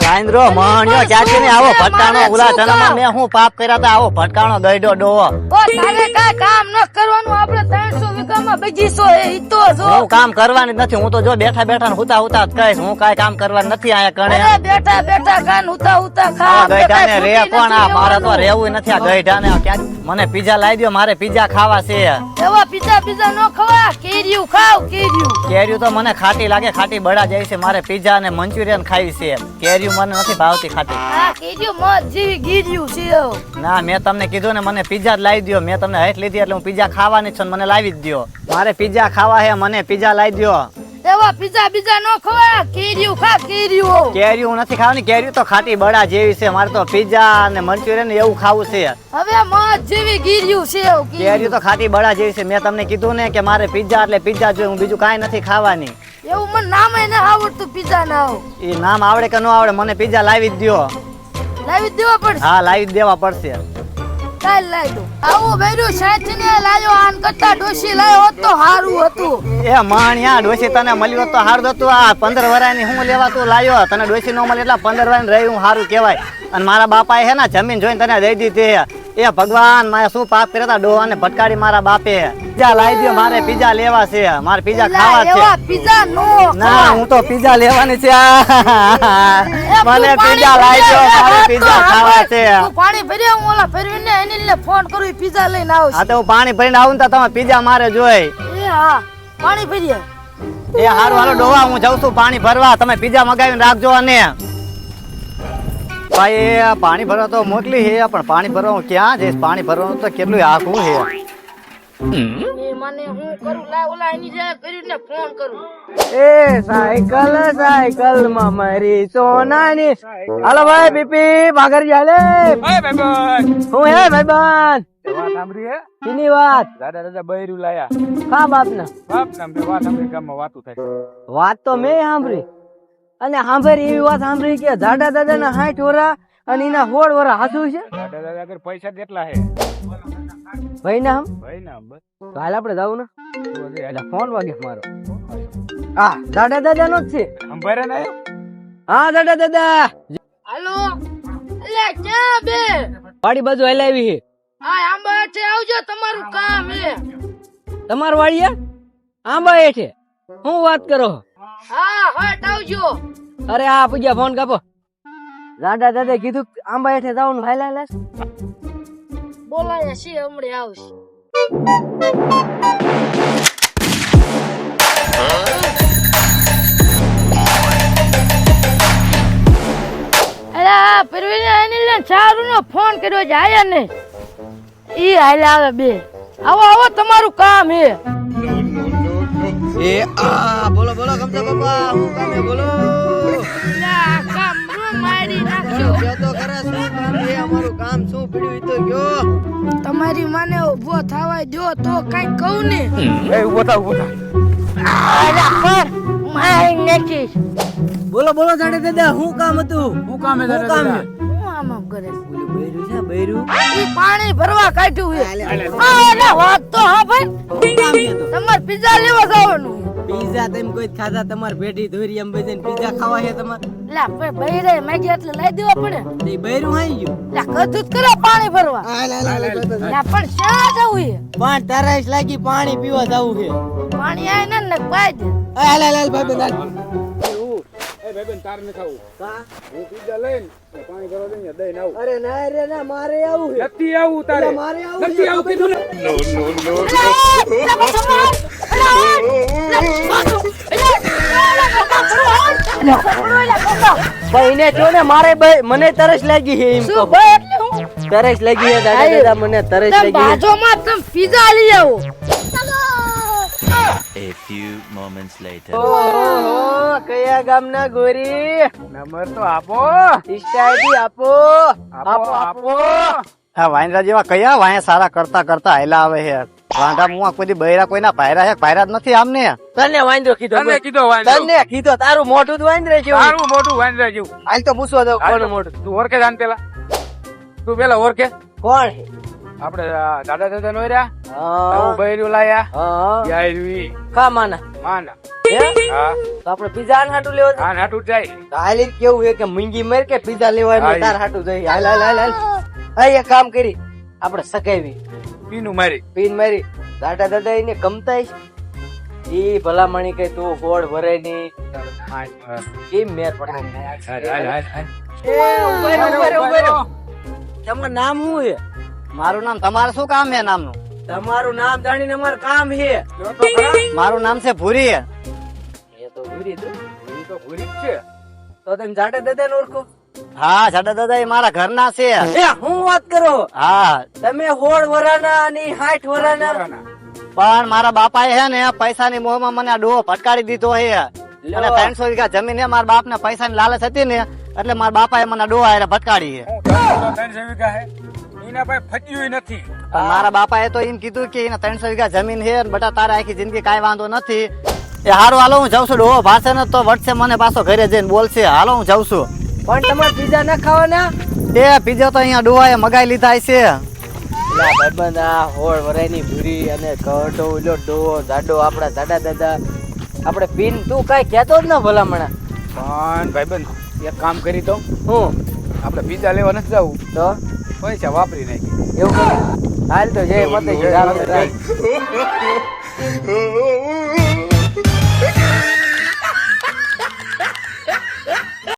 વાંદરો મણ્યો ક્યાંથી ને આવો ભટકાણો ઉલા જન્મમાં મેં હું પાપ કર્યા તા આવો ભટકાણો ગઈડો ડોવો ઓ તારે કાંઈ કામ ન કરવાનું આપણે 300 વીઘામાં બગીચો હે ઈ તો જો હું કામ કરવાની જ નથી હું તો જો બેઠા બેઠા ને હુતા હુતા જ કહીશ હું કાંઈ કામ કરવાનું નથી અહીંયા કણે અરે બેઠા બેઠા કાન ઉતા ઉતા ખા ગઈઢા ને રે પણ આ મારે તો રહેવું નથી આ ગઈઢા ને ક્યાં મને પીઝા લાવી દો મારે પીઝા ખાવા છે એવા પીઝા નો ખવા કેરીયું ખાવ કેરીયું તો મને ખાટી લાગે ખાટી બળા જાય છે મારે પીઝા અને મંચુરિયન ખાવી છે કેરીયું મને નથી ભાવતી ખાટી હા કેરીયું મત જેવી ગીર્યું છે ના મેં તમને કીધું ને મને પીઝા જ લાવી દ્યો મેં તમને હેઠ લીધી એટલે હું પીઝા ખાવાની છું મને લાવી જ દ્યો મારે પીઝા ખાવા હે મને પીઝા લાવી દ્યો એવા પીઝા નો ખવા કેરીયું ખા કેરીયું નથી ખાવાની કેરીયું તો ખાટી બળા જેવી છે મારે તો પીઝા અને મંચુરિયન એવું ખાવું છે હવે મત જેવી ગીર્યું છે કેરીયું તો ખાટી બળા જેવી છે મેં તમને કીધું ને કે મારે પીઝા એટલે પીઝા જોઈએ હું બીજું કાંઈ નથી ખાવાની એવું મને નામે ન આવડતું પીઝા ના એ નામ આવડે કે ન આવડે મને પીઝા લાવી જ દ્યો લાવી દેવા પડશે હા લાવી જ દેવા પડશે કાલ લાવી દો આવું બેરું સાચને લાયો આન કરતા ડોશી લાયો હોત તો હારું હતું એ માણ્યા ડોશી તને મળ્યો હોત તો હારું હતું આ 15 વર્ષની હું લેવા તું લાયો તને ડોશી નો મળે એટલે 15 વર્ષ રહી હું હારું કહેવાય અને મારા બાપાએ હે ને જમીન જોઈને તને દઈ દીધી એ ભગવાન મારે શું પાપ કર્યા તા ડોહા ને ભટકાડી મારા બાપે પીઝા લાવી દો મારે પીઝા લેવા છે મારે પીઝા ખાવા છે એવા પીઝા નો ના હું તો પીઝા લેવાની છે મને પીઝા લાવી દો મારે પીઝા ખાવા છે તું પાણી ભરી હું ઓલા ફેરવીને એને ફોન કરું પીઝા લઈને આવશે હા તો હું પાણી ભરીને આવું ને તો તમે પીઝા મારે જોઈ એ હા પાણી ભરી એ હારું હાલો ડોહા હું જાઉં છું પાણી ભરવા તમે પીઝા મગાવીને રાખજો અને ભાઈ પાણી ભરવા તો મોકલી છે પણ પાણી ભરવા હું ક્યાં જઈશ પાણી ભરવાનું તો કેટલું આખું છે એ મને હું કરું લા ઓલા એની જે કરીને ફોન કરું એ સાયકલ માં મારી સોનાની હાલો ભાઈ બીપી ભાગરી હાલે હું હે ભાઈ બાન વાત સાંભળી હે કીની વાત દાદા દાદા બૈરું લાયા કા બાપ ના વાત સાંભળી ગામમાં વાતું થાય વાત તો મેં સાંભળી અને સાંભળી એવી વાત સાંભળી કે દાદા દાદા ના 60 વરા અને એના 16 વરા હાસું છે દાદા દાદા આગળ પૈસા કેટલા હે ભાઈ ના ભાઈ ના બસ તો હાલ આપણે જાવ ને એટલે ફોન વાગે મારો હા દાદા દાદા નો જ છે અંભારે ના હા દાદા દાદા હાલો એટલે ક્યાં બે વાડી બાજુ હલાવી છે આ આંબા છે આવજો તમારું કામ હે તમાર વાડીએ આંબા હેઠે હું વાત કરો હા હટ આવજો અરે હા પૂજા ફોન કાપો દાદા દાદા કીધું આંબા હેઠે જવાનું હાલા હાલા બોલાય છે હમણે આવશે અરે પરવીને અનિલને ચારુનો ફોન કર્યો છે આયા ને ઈ હાલે આવે બે આવો આવો તમારું કામ હે એ આ બોલો બોલો કમતા બાપા હું કામે બોલો લા કામ મારી નાખ્યો જો તો કરે શું કામ છે અમારું કામ શું પડ્યું તો ગયો તમારી માને ઉભો થવા દો તો કઈ કહું ને એ ઉભો થા અલા પર મારી નાખીશ બોલો બોલો દાદા દાદા હું કામ હતું હું કામે દાદા દાદા હું આમ કરે બોલું બૈરું છે બૈરું ઈ પાણી ભરવા કાઢ્યું હે આ વાત તો હા ભાઈ તમાર પીઝા લેવા જવાનું પીઝા તેમ કોઈ ખાધા તમાર ભેટી ધોરી એમ બજન પીઝા ખાવા છે તમાર લા પર બૈરે મેગી એટલે લઈ દેવા પડે એ બૈરું આવી ગયું લા કદુત કરે પાણી ભરવા લા પણ શા જવું હે પણ તરસ લાગી પાણી પીવા જવું છે પાણી આય ને પાઈ દે હાલ હાલ હાલ ભાઈ બંધ એ ભાઈબંધ તાર ને ખાવું હું પીઝા લઈને પાણી ભરવા દઈને દઈને આવું અરે ના રે ના મારે આવું છે નથી આવું તારે મારે આવું નથી આવું કીધું ને ભાઈને જો ને મારે મને તરસ લાગી છે એમ કહો શું ભાઈ એટલે હું તરસ લાગી છે દાદા દાદા મને તરસ તમ લાગી છે બાજોમાં તમ પીઝા લઈ આવો A few moments later. ઓહો કયા ગામના ગોરી નંબર તો આપો ઇસ્ટાઈડી આપો આપો હા વાંદરા જેવા કયા વાંયા સારા કરતા કરતા હેલા આવે છે વાંદરા મુઆ કોઈ બૈરા કોઈના પાયરા છે પાયરા જ નથી આમને તને વાંદરો કીધો તને કીધો વાંદરો તને કીધો તારું મોઢું જ વાંદરે જેવું તારું મોટું વાંદરા જેવું હાલ તો પૂછવા દો કોણ મોઢું તું ઓળખે જાન પેલા તું પેલા ઓળખે કોણ આપણે દાદા દાદા નો રહ્યા હા બૈરું લાયા હા યારવી કા માના માના હા તો આપણે પીઝા આન હાટું લેવો છે? આ નાટું જાય તો હાલ ઈ કેવું છે કે મૂંગી માર કે પીઝા લેવા હા, એમ તાર હાટું જઈ હાલ હાલ હાલ હાલ હા એક કામ કરી આપણે સગાવી પીનું મારી પીન મારી દાદા દાદા એને ગમતાય ઈ ભલામણી કઈ તું હોડ ભરાય ની કેમ મેર પડે તમારું નામ શું છે? મારું નામ તમારું શું કામ છે નામનું? તમારું નામ જાણીને અમારું કામ છે. મારું નામ છે ભૂરી. એ તો ભૂરી તું. તો ભૂરી જ છે તો તમે જાડે દાદા ને ઓળખો? હા જાડા દાદા એ મારા ઘરના છે. એ હું વાત કરો હા તમે 16 વરાના અને 60 વરાના પણ મારા બાપાએ હે ને પૈસાની મોહમાં મને આ ડોહો ભટકાડી દીધો હે અને 300 વીઘા જમીન હે મારા બાપ ને પૈસાની લાલચ હતી ને એટલે મારા બાપાએ મને ડોહા હારે ભટકાડી હે. હું 300 વીઘા હે એના પાસે ફજ્યું નથી પણ મારા બાપાએ તો એમ કીધું કે એને 300 વીઘા જમીન હે ને બટા તારે આખી જિંદગી કાંઈ વાંધો નથી. એ હારું હાલો હું જાઉં છું. ડોહો ભાષે ને તો વટશે મને પાછો ઘરે જઈને બોલશે. હાલો હું જાઉં છું. પણ તમારે પીઝા ના ખાવાના? એ પીજો તો અહીંયા ડોહાએ મગાઈ લીધા છે. ભાઈબંધ આ 16 વરાની ભૂરી અને ઘડો ઓલો ડોહો જાડો આપડા જાડા દાદા આપણે પીન તું કઈ કહેતો જ ના ભલામણા. પણ ભાઈબંધ એક કામ કરી તો હું આપણે પીઝા લેવા નથી જવું તો પૈસા વાપરી નાખી એવું કરે હાલ તો જય મતે